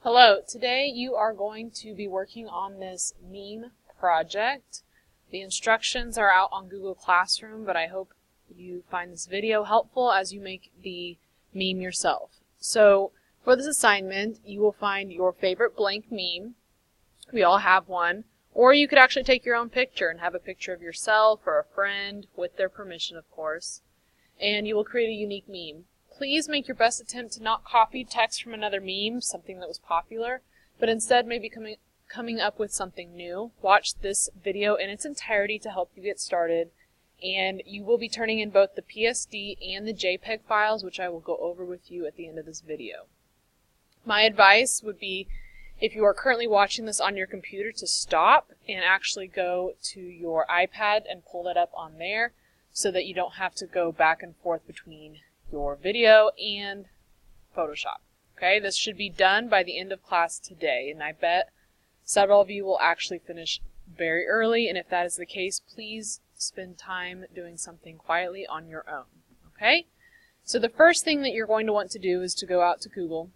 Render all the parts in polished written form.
Hello, today you are going to be working on this meme project. The instructions are out on Google Classroom, but I hope you find this video helpful as you make the meme yourself. So for this assignment, you will find your favorite blank meme. We all have one. Or you could actually take your own picture and have a picture of yourself or a friend, with their permission of course, and you will create a unique meme. Please make your best attempt to not copy text from another meme, something that was popular, but instead maybe coming up with something new. Watch this video in its entirety to help you get started, and you will be turning in both the PSD and the JPEG files, which I will go over with you at the end of this video. My advice would be, if you are currently watching this on your computer, to stop and actually go to your iPad and pull that up on there so that you don't have to go back and forth between your video and Photoshop. Okay, this should be done by the end of class today, and I bet several of you will actually finish very early, and if that is the case, please spend time doing something quietly on your own. Okay, so the first thing that you're going to want to do is to go out to Google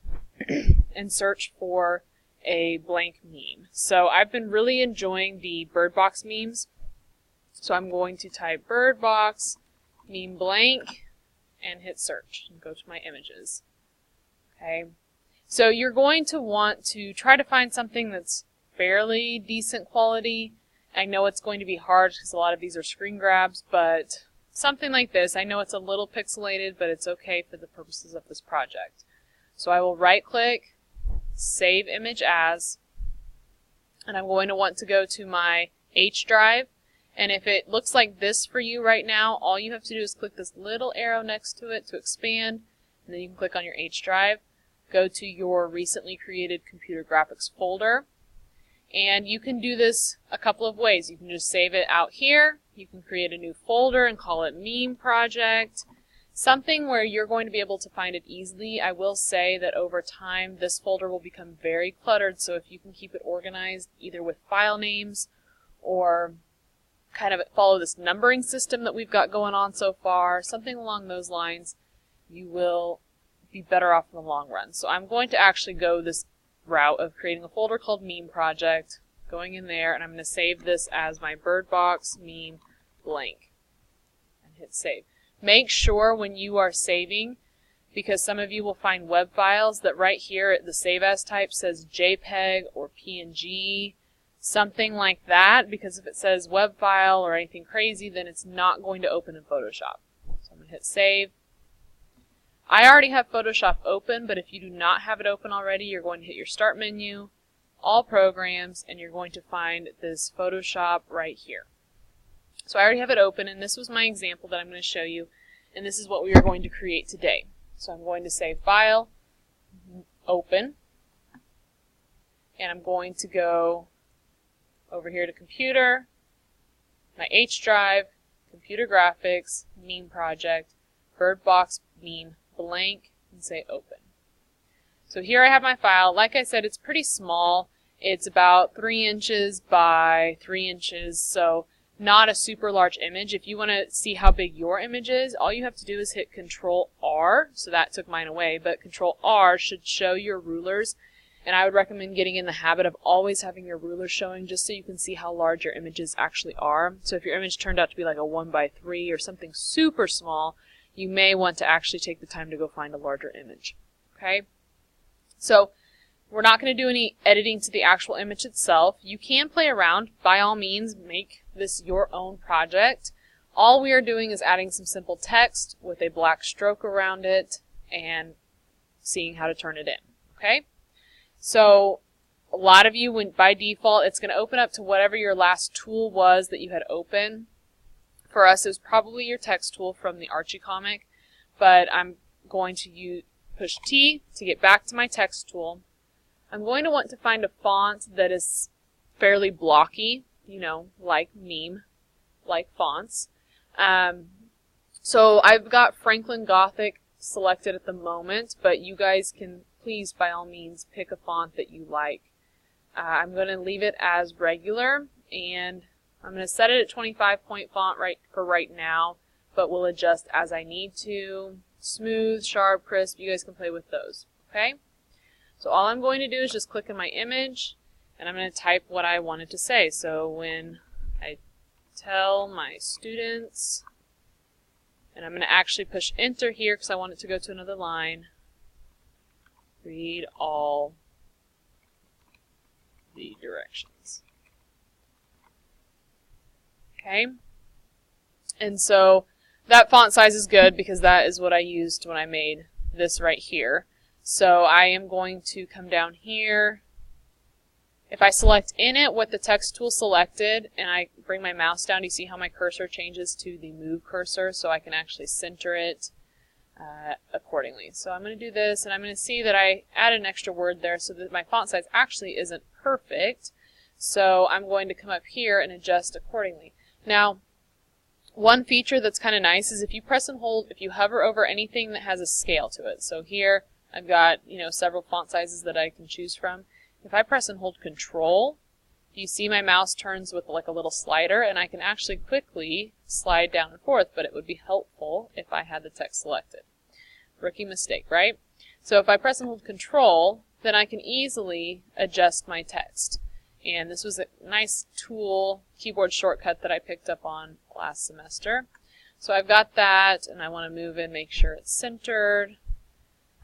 and search for a blank meme. So I've been really enjoying the Bird Box memes, so I'm going to type Bird Box meme blank and hit search and go to my images. Okay, so you're going to want to try to find something that's fairly decent quality. I know it's going to be hard because a lot of these are screen grabs, but something like this, I know it's a little pixelated, but it's okay for the purposes of this project. So I will right click, save image as, and I'm going to want to go to my H drive. And if it looks like this for you right now, all you have to do is click this little arrow next to it to expand, and then you can click on your H drive, go to your recently created computer graphics folder, and you can do this a couple of ways. You can just save it out here, you can create a new folder and call it meme project, something where you're going to be able to find it easily. I will say that over time this folder will become very cluttered, so if you can keep it organized either with file names or kind of follow this numbering system that we've got going on so far, something along those lines, you will be better off in the long run. So I'm going to actually go this route of creating a folder called meme project, going in there, and I'm going to save this as my Bird Box meme blank and hit save. Make sure when you are saving, because some of you will find web files, that right here the save as type says JPEG or PNG, something like that, because if it says web file or anything crazy, then it's not going to open in Photoshop. So I'm going to hit save. I already have Photoshop open, but if you do not have it open already, you're going to hit your start menu, all programs, and you're going to find this Photoshop right here. So I already have it open, and this was my example that I'm going to show you, and this is what we are going to create today. So I'm going to say File, Open, and I'm going to go over here to Computer, my H drive, Computer Graphics, Meme Project, Bird Box Meme Blank, and say Open. So here I have my file. Like I said, it's pretty small. It's about 3 inches by 3 inches, so not a super large image. If you want to see how big your image is, all you have to do is hit Control R, so that took mine away, but Control R should show your rulers. And I would recommend getting in the habit of always having your ruler showing, just so you can see how large your images actually are. So if your image turned out to be like a 1:3 or something super small, you may want to actually take the time to go find a larger image. Okay? So we're not going to do any editing to the actual image itself. You can play around. By all means, make this your own project. All we are doing is adding some simple text with a black stroke around it and seeing how to turn it in. Okay? So a lot of you, by default, it's going to open up to whatever your last tool was that you had open. For us, it was probably your text tool from the Archie comic, but I'm going to push T to get back to my text tool. I'm going to want to find a font that is fairly blocky, you know, like meme-like fonts. So I've got Franklin Gothic selected at the moment, but you guys can please, by all means, pick a font that you like. I'm going to leave it as regular, and I'm going to set it at 25-point font for right now, but we'll adjust as I need to. Smooth, sharp, crisp, you guys can play with those. Okay? So all I'm going to do is just click in my image, and I'm going to type what I wanted to say. So when I tell my students, and I'm going to actually push enter here because I want it to go to another line, read all the directions. Okay, and so that font size is good because that is what I used when I made this right here. So I am going to come down here. If I select Init with the text tool selected and I bring my mouse down, do you see how my cursor changes to the move cursor so I can actually center it accordingly. So I'm going to do this, and I'm going to see that I added an extra word there so that my font size actually isn't perfect. So I'm going to come up here and adjust accordingly. Now, one feature that's kind of nice is if you press and hold, if you hover over anything that has a scale to it. So here I've got, several font sizes that I can choose from. If I press and hold Control, you see my mouse turns with like a little slider, and I can actually quickly slide down and forth, but it would be helpful if I had the text selected. Rookie mistake, right? So if I press and hold Control, then I can easily adjust my text. And this was a nice tool, keyboard shortcut that I picked up on last semester. So I've got that, and I want to move in, make sure it's centered.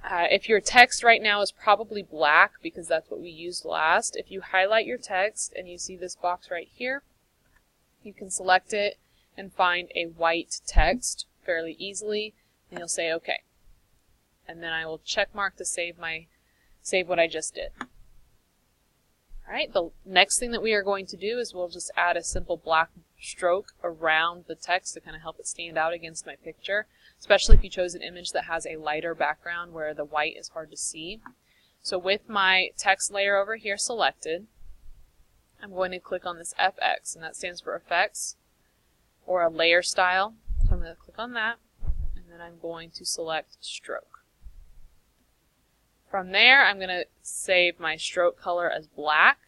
If your text right now is probably black because that's what we used last, if you highlight your text and you see this box right here, you can select it and find a white text fairly easily, and you'll say OK. And then I will check mark to save what I just did. Alright, the next thing that we are going to do is we'll just add a simple black stroke around the text to kind of help it stand out against my picture, especially if you chose an image that has a lighter background where the white is hard to see. So with my text layer over here selected, I'm going to click on this FX, and that stands for Effects, or a layer style. So I'm going to click on that, and then I'm going to select Stroke. From there, I'm going to save my stroke color as black.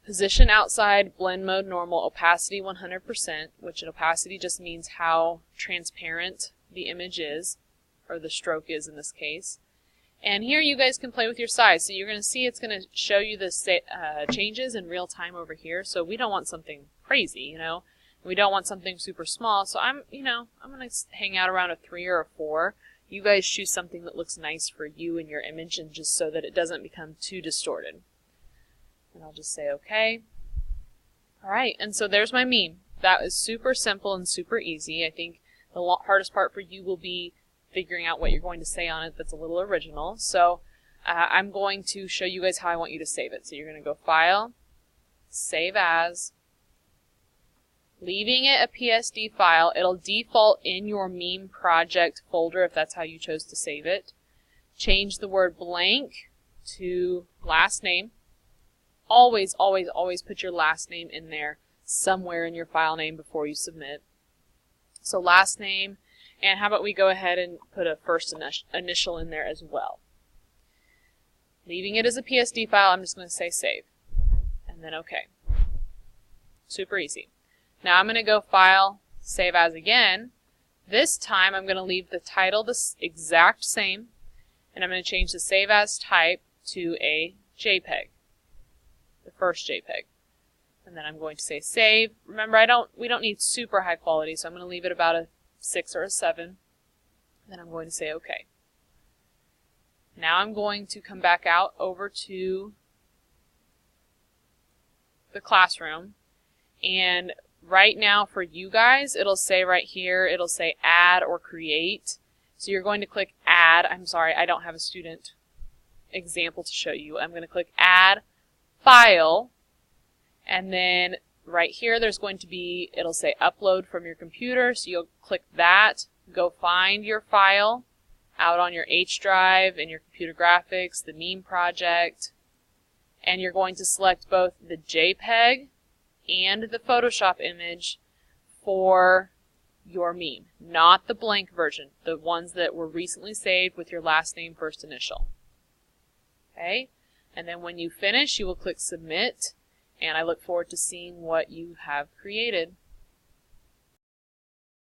Position outside, blend mode normal, opacity 100%, which an opacity just means how transparent the image is, or the stroke is in this case. And here you guys can play with your size. So you're going to see it's going to show you the changes in real time over here. So we don't want something crazy, We don't want something super small. So I'm going to hang out around a 3 or a 4. You guys choose something that looks nice for you and your image, and just so that it doesn't become too distorted. And I'll just say OK. Alright, and so there's my meme. That is super simple and super easy. I think the hardest part for you will be figuring out what you're going to say on it that's a little original. So I'm going to show you guys how I want you to save it. So you're going to go File, Save As. Leaving it a PSD file, it'll default in your meme project folder if that's how you chose to save it. Change the word blank to last name. Always, always, always put your last name in there somewhere in your file name before you submit. So last name, and how about we go ahead and put a first initial in there as well. Leaving it as a PSD file, I'm just going to say save, and then OK. Super easy. Now I'm going to go File, Save As again. This time I'm going to leave the title the exact same, and I'm going to change the Save As type to a JPEG, the first JPEG. And then I'm going to say Save. Remember, we don't need super high quality, so I'm going to leave it about a 6 or a 7. Then I'm going to say OK. Now I'm going to come back out over to the classroom, and right now for you guys, it'll say right here, it'll say add or create. So you're going to click add. I'm sorry, I don't have a student example to show you. I'm going to click add, file, and then right here there's going to be, it'll say upload from your computer. So you'll click that, go find your file out on your H drive and your computer graphics, the meme project, and you're going to select both the JPEG and the Photoshop image for your meme, not the blank version, the ones that were recently saved with your last name, first initial. Okay, and then when you finish, you will click Submit, and I look forward to seeing what you have created.